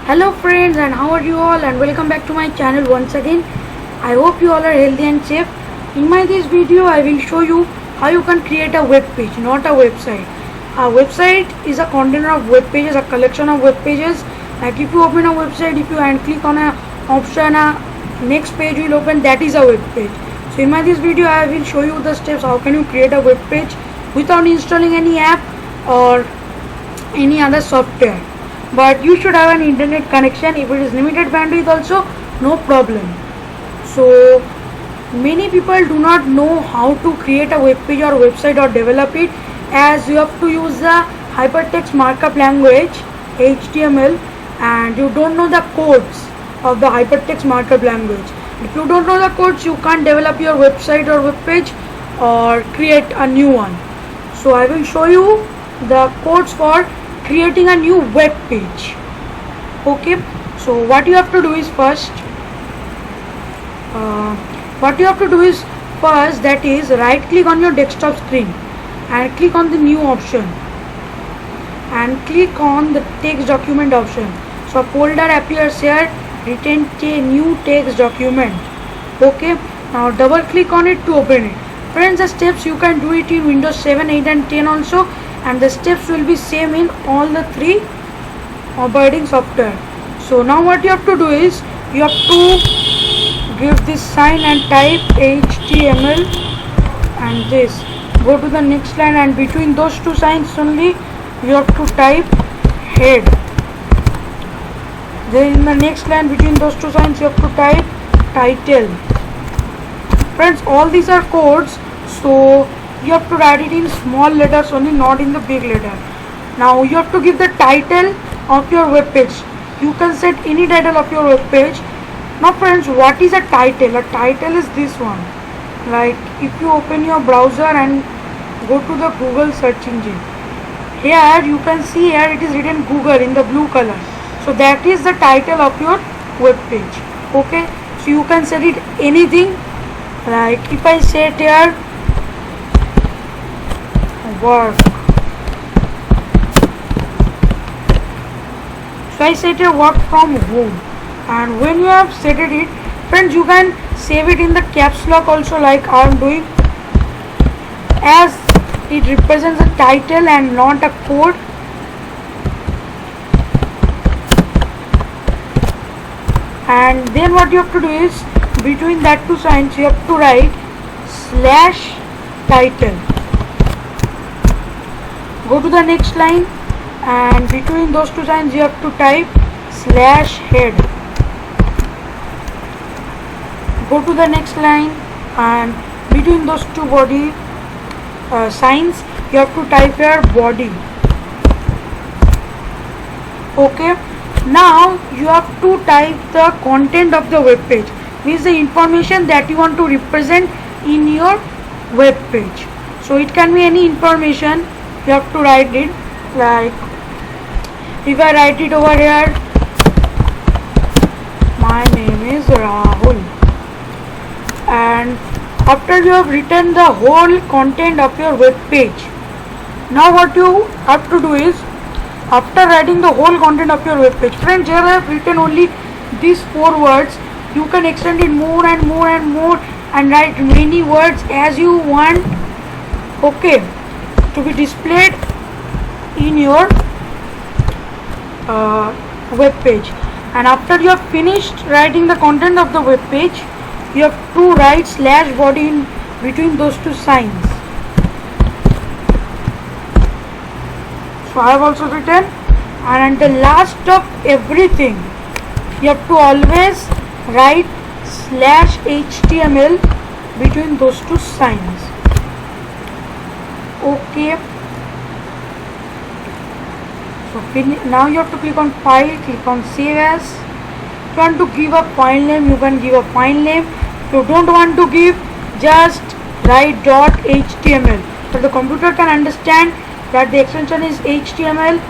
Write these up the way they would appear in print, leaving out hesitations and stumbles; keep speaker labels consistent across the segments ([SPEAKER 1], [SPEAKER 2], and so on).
[SPEAKER 1] Hello friends, and how are you all, and welcome back to my channel once again. I hope you all are healthy and safe. In this video I will show you how you can create a web page, not a website. A website is a container of web pages, a collection of web pages. Like if you open a website, if you click on a option, a next page will open, that is a web page. So in this video I will show you the steps how can you create a web page without installing any app or any other software. But you should have an internet connection. If it is limited bandwidth also, no problem. So many people do not know how to create a web page or website or develop it, as you have to use the hypertext markup language HTML, and you don't know the codes of the hypertext markup language. If you don't know the codes, you can't develop your website or web page or create a new one. So I will show you the codes for creating a new web page. Okay, so what you have to do is first that is right click on your desktop screen and click on the new option and click on the text document option. So a folder appears here written new text document. Okay, now double click on it to open it. Friends, the steps you can do it in Windows 7, 8 and 10 also, and the steps will be same in all the three operating software. So now what you have to do is you have to give this sign and type HTML and this. Go to the next line and between those two signs only you have to type head. Then in the next line between those two signs you have to type title. Friends, all these are codes, so you have to write it in small letters only, not in the big letter. Now you have to give the title of your web page. You can set any title of your web page. Now friends, what is a title? A title is this one. Like if you open your browser and go to the Google search engine, here you can see here it is written Google in the blue color. So that is the title of your web page. Okay, so you can set it anything. Like if I set here work, so I set a work from home, and when you have set it, friends, you can save it in the caps lock also, like I am doing, as it represents a title and not a code. And then what you have to do is between that two signs you have to write /title. Go to the next line and between those two signs you have to type /head. Go to the next line and between those two body signs you have to type here body. Okay, now you have to type the content of the web page, means the information that you want to represent in your web page. So it can be any information. You have to write it, like if I write it over here, my name is Rahul, and after you have written the whole content of your web page, now what you have to do is, after writing the whole content of your web page, friends, here I have written only these 4 words. You can extend it more and more and more and write many words as you want, okay, to be displayed in your web page. And after you have finished writing the content of the web page, you have to write /body in between those two signs. So I have also written, and at the last of everything you have to always write /HTML between those two signs. Okay, so now you have to click on file, click on save as. If you want to give a file name, you can give a file name. If you don't want to give, just write .html, so the computer can understand that the extension is HTML.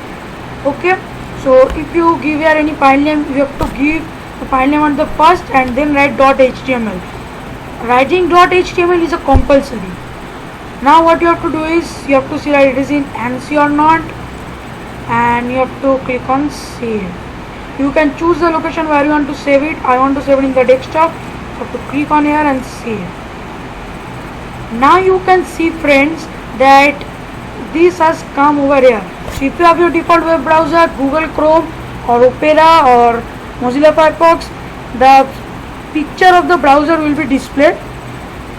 [SPEAKER 1] Okay, so if you give here any file name, you have to give the file name on the first and then write .html. Writing .html is a compulsory. Now what you have to do is you have to see that it is in ANSI or not, and you have to click on save. You can choose the location where you want to save it. I want to save it in the desktop, so to click on here and save. Now you can see, friends, that this has come over here. So if you have your default web browser, Google Chrome or Opera or Mozilla Firefox, the picture of the browser will be displayed.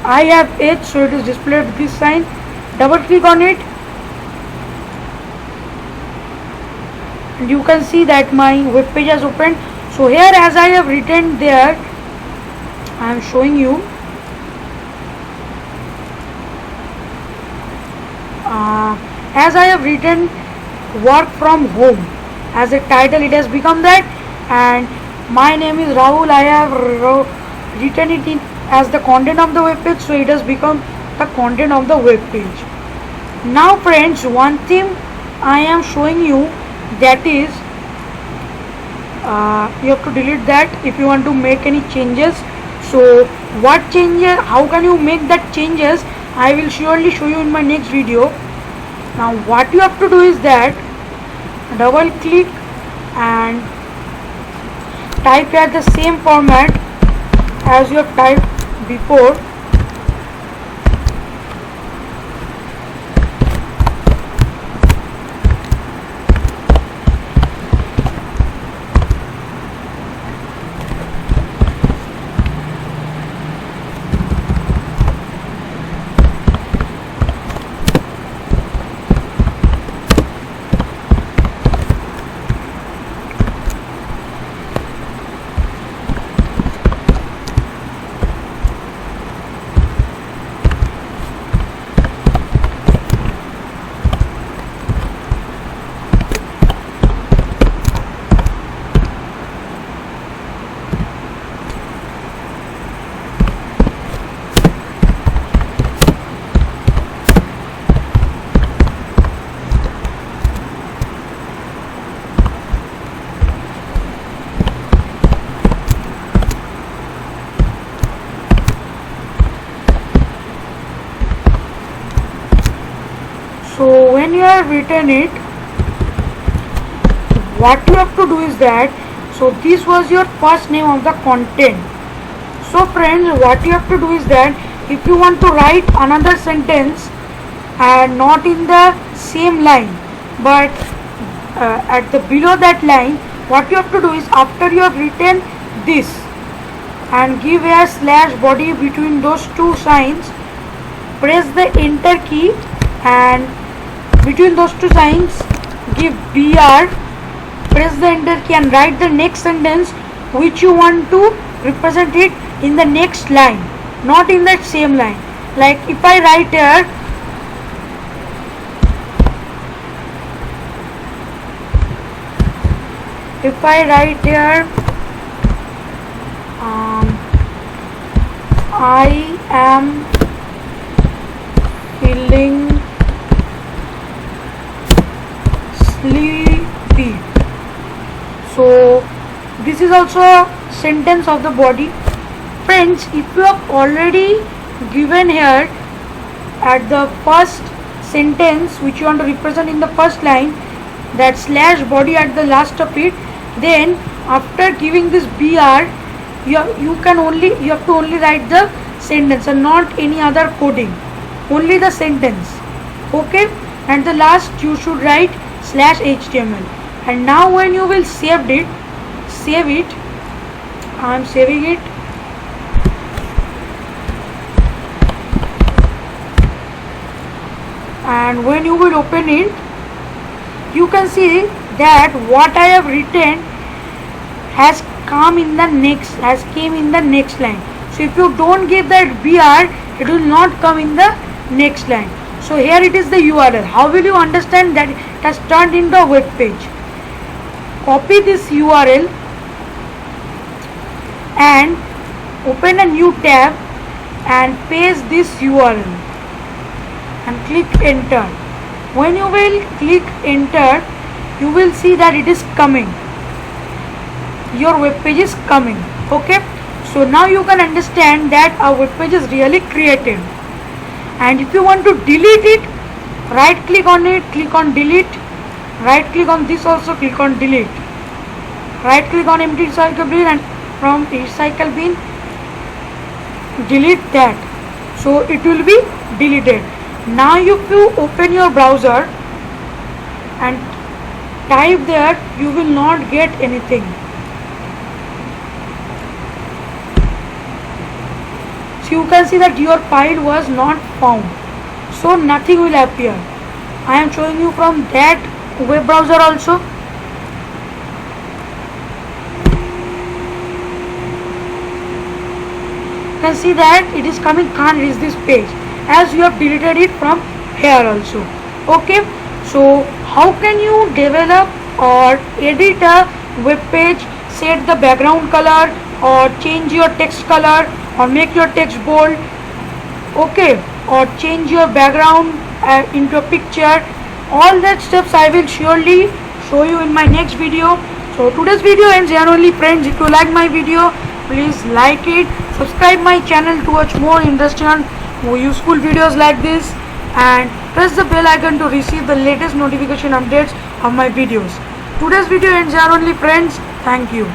[SPEAKER 1] I have Edge, so it is displayed with this sign. Double click on it and you can see that my web page has opened. So here, as I have written there, I am showing you. As I have written work from home as a title, it has become that, and my name is Rahul. I have written it in as the content of the web page, so it has become the content of the web page. Now friends, one thing I am showing you, that is you have to delete that if you want to make any changes. So what changes, how can you make that changes, I will surely show you in my next video. Now what you have to do is that double click and type here the same format as you have typed before. So when you have written it, what you have to do is that, so this was your first name of the content. So friends, what you have to do is that if you want to write another sentence and not in the same line but at the below that line, what you have to do is, after you have written this and give a slash body between those two signs, press the enter key and between those two signs give BR, press the enter key and write the next sentence which you want to represent it in the next line, not in that same line. Like if I write here, I am feeling sleepy. So this is also a sentence of the body. Friends, if you have already given here at the first sentence which you want to represent in the first line, that slash body at the last of it, then after giving this BR, you have to only write the sentence and not any other coding, only the sentence. Okay, and the last you should write slash HTML. And now when you will save it, I am saving it. And when you will open it, you can see that what I have written has came in the next line. So if you don't give that BR, it will not come in the next line. So here it is the URL. How will you understand that it has turned into a web page? Copy this URL and open a new tab and paste this URL and click enter. When you will click enter, you will see that it is coming. Your web page is coming. Okay, so now you can understand that our web page is really created. And if you want to delete it, right click on it, click on delete, right click on this also, click on delete. right click on empty recycle bin and from recycle bin delete that, so it will be deleted. Now if you open your browser and type there, you will not get anything. So you can see that your file was not found, so nothing will appear. I am showing you from that web browser also. You can see that it is coming, can't reach this page, as you have deleted it from here also. Okay, so how can you develop or edit a web page, set the background color or change your text color or make your text bold, okay, or change your background into a picture? All that steps I will surely show you in my next video. So today's video ends here only, friends. If you like my video, please like it, subscribe my channel to watch more interesting and more useful videos like this, and press the bell icon to receive the latest notification updates of my videos. Today's video ends here only, friends. Thank you.